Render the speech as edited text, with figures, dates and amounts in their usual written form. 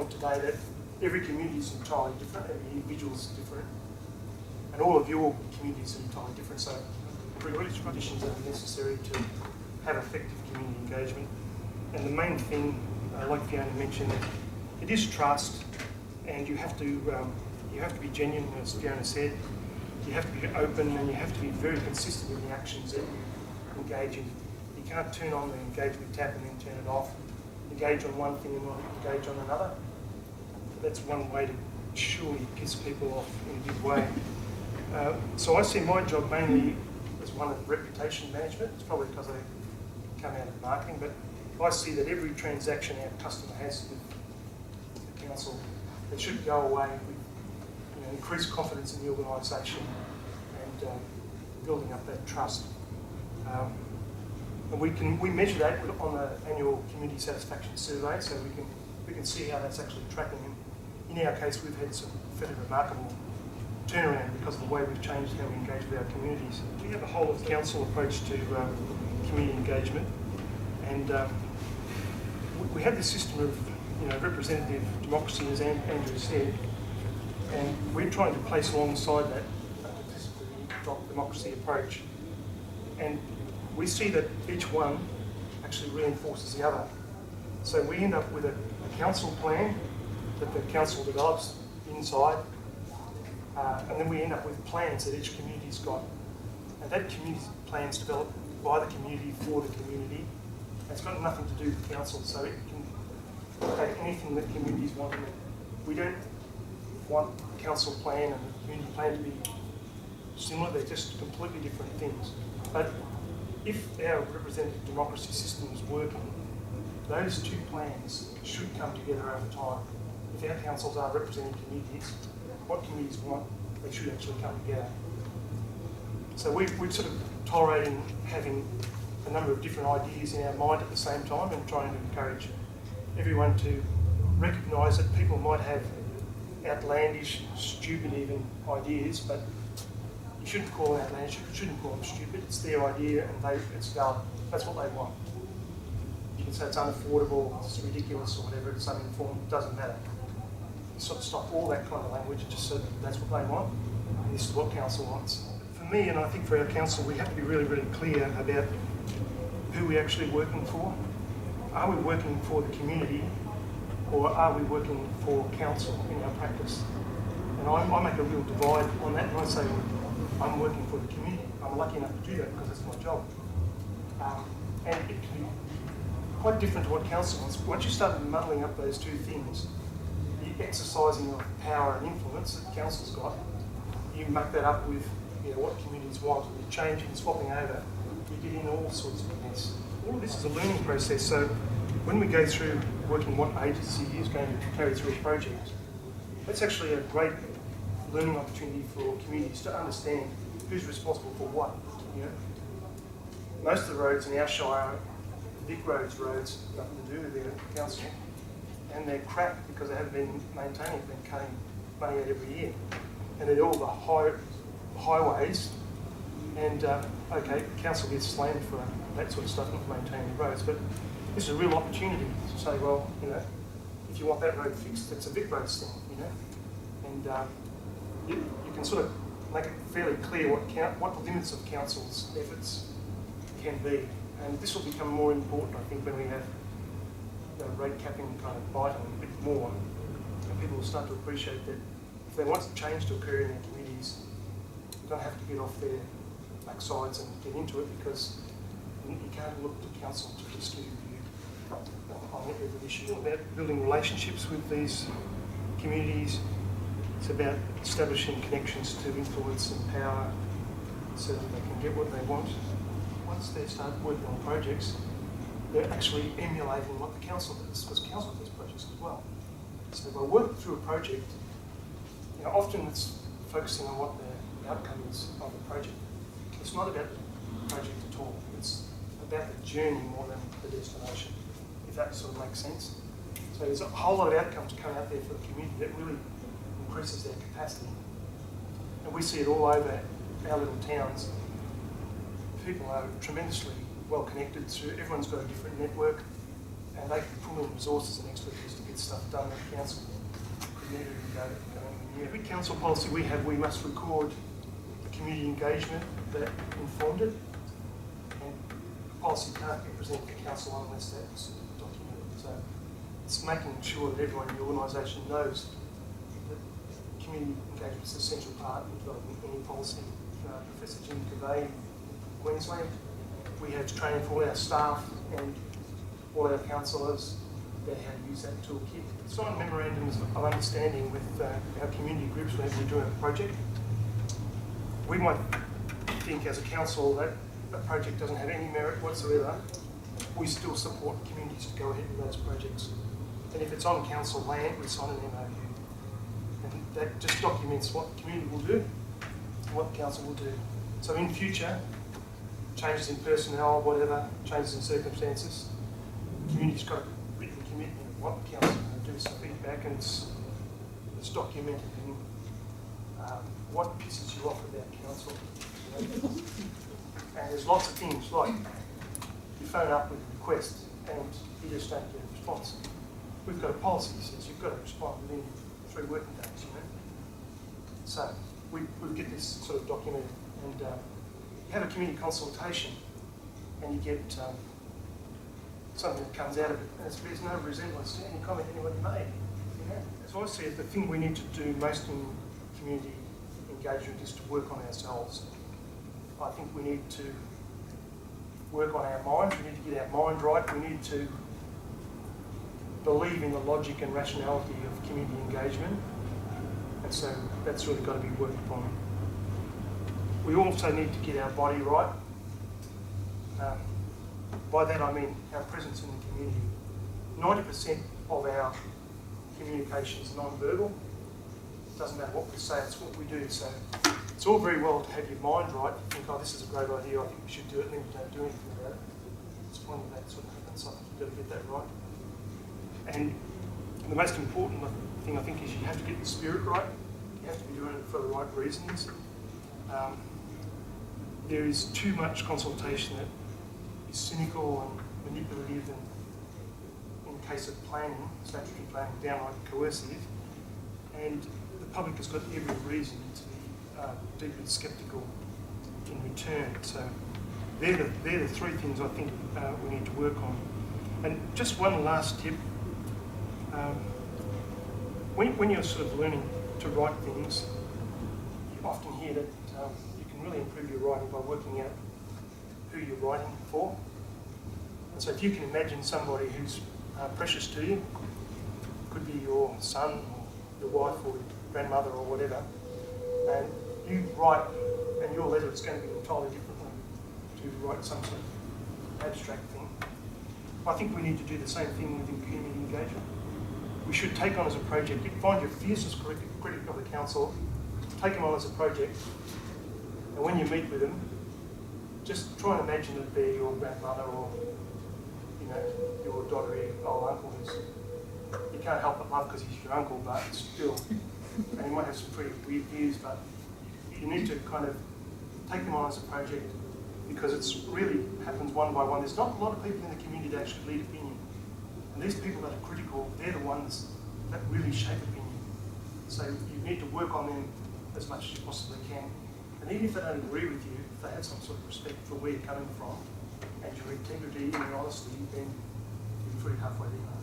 point today that every community is entirely different, every individual is different, and all of your communities are entirely different, so pre-release conditions are necessary to have effective community engagement. And the main thing, like Fiona mentioned, it is trust, and you have to be genuine, as Fiona said. You have to be open, and you have to be very consistent with the actions that you engage in. You can't turn on the engagement tap and then turn it off. Engage on one thing and not engage on another. That's one way to surely piss people off in a big way. So I see my job mainly as one of reputation management. It's probably because I come out of marketing, but I see that every transaction our customer has with the council, it should go away with increased confidence in the organisation and building up that trust. And we measure that on the annual community satisfaction survey, so we can see how that's actually tracking. And in our case, we've had some fairly remarkable turnaround because of the way we've changed how we engage with our communities. We have a whole of council approach to community engagement, and we have this system of representative democracy, as Andrew said, and we're trying to place alongside that participatory democracy approach. And we see that each one actually reinforces the other. So we end up with a council plan that the council develops inside, and then we end up with plans that each community's got. And that community plan's developed by the community for the community. It's got nothing to do with the council, so it can take anything that communities want in it. We don't want the council plan and the community plan to be similar, they're just completely different things. But if our representative democracy system is working, those two plans should come together over time. If our councils are representing communities, what communities want, they should actually come together. So we're sort of tolerating having a number of different ideas in our mind at the same time and trying to encourage everyone to recognise that people might have outlandish, stupid even ideas, but you shouldn't call them outlandish, you shouldn't call them stupid. It's their idea and it's valid. That's what they want. You can say it's unaffordable, it's ridiculous or whatever, it's uninformed, it doesn't matter. You sort of stop all that kind of language and just say that's what they want, and this is what council wants. For me, and I think for our council, we have to be really, really clear about who we're actually working for. Are we working for the community, or are we working for council in our practice? And I make a real divide on that, and I say I'm working for the community. I'm lucky enough to do that because that's my job. And it can be quite different to what council wants. Once you start muddling up those two things, the exercising of power and influence that council's got, you muck that up with what communities want, and you're changing and swapping over, you get in all sorts of mess. All of this is a learning process, so when we go through working what agency is going to carry through a project, that's actually a great learning opportunity for communities to understand who's responsible for what. Most of the roads in our Shire, big roads, nothing to do with the council, and they're crap because they haven't been maintained, been cutting money out every year. And they're all the highways, and okay, council gets slammed for that sort of stuff, not maintaining the roads, but this is a real opportunity to say, well, if you want that road fixed, it's a big roads thing, and you can sort of make it fairly clear what the limits of council's efforts can be, and this will become more important, I think, when we have rate capping kind of bite on a bit more, and people will start to appreciate that if they want change to occur in their communities, you don't have to get off their backsides and get into it, because you can't look to council to just give you on every issue. It's about building relationships with these communities. It's about establishing connections to influence and power so that they can get what they want. Once they start working on projects, they're actually emulating what the council does, because council does projects as well. So by working through a project, often it's focusing on what the outcome is of the project. It's not about the project at all. It's about the journey more than the destination, if that sort of makes sense. So there's a whole lot of outcomes coming out there for the community that really increases their capacity. And we see it all over our little towns. People are tremendously well connected through, everyone's got a different network. and they can pull in resources and expertise to get stuff done that council could never go in the every council policy we have, we must record the community engagement that informed it, and the policy can't be presented to council unless that's documented. So it's making sure that everyone in the organisation knows that community engagement is an essential part of developing any policy. Professor Jim Cavey in Queensland, we have training for all our staff and all our councillors about how to use that toolkit. Sign memorandums of understanding with our community groups whenever we're doing a project. We might think as a council that a project doesn't have any merit whatsoever. We still support communities to go ahead with those projects. And if it's on council land, we sign an MOU. And that just documents what the community will do, what the council will do. So in future, changes in personnel, whatever, changes in circumstances, the community's got a written commitment of what the council is going to do, some feedback, and it's documented in what pisses you off about council. And there's lots of things like you phone up with a request and you just don't get a response. We've got a policy that says you've got to respond within 3 working days, So we get this sort of documented, and you have a community consultation and you get something that comes out of it, and there's no resemblance to any comment anyone made. So I see it, the thing we need to do most in community engagement is to work on ourselves. I think we need to work on our minds, we need to get our mind right, we need to believe in the logic and rationality of community engagement, and so that's really got to be worked upon. We also need to get our body right. By that I mean our presence in the community. 90% of our communication is non-verbal. It doesn't matter what we say, it's what we do. So it's all very well to have your mind right, to think, oh, this is a great idea, I think we should do it, and then you don't do anything about it. It's when that sort of happens, so I think you've got to get that right. And the most important thing I think is you have to get the spirit right. You have to be doing it for the right reasons. There is too much consultation that is cynical and manipulative, and in case of planning, statutory planning, downright coercive, and the public has got every reason to be deeply sceptical in return. So they're the 3 things I think we need to work on. And just one last tip. When you're sort of learning to write things, you often hear that you can really improve your writing by working out who you're writing for. And so if you can imagine somebody who's precious to you, could be your son or your wife or your grandmother or whatever, and you write, and your letter is going to be entirely different to write some sort of abstract thing. I think we need to do the same thing within community engagement. We should take on as a project, find your fiercest critic of the council, take them on as a project, and when you meet with them, just try and imagine that they're your grandmother or, your doddery old uncle who's, you can't help but love because he's your uncle, but still, and he might have some pretty weird views, but you need to kind of take them on as a project, because it's really happens one by one. There's not a lot of people in the community that actually lead opinion. And these people that are critical, they're the ones that really shape opinion. So you need to work on them as much as you possibly can. And even if they don't agree with you, if they have some sort of respect for where you're coming from, and your integrity and your honesty, then you're pretty halfway there.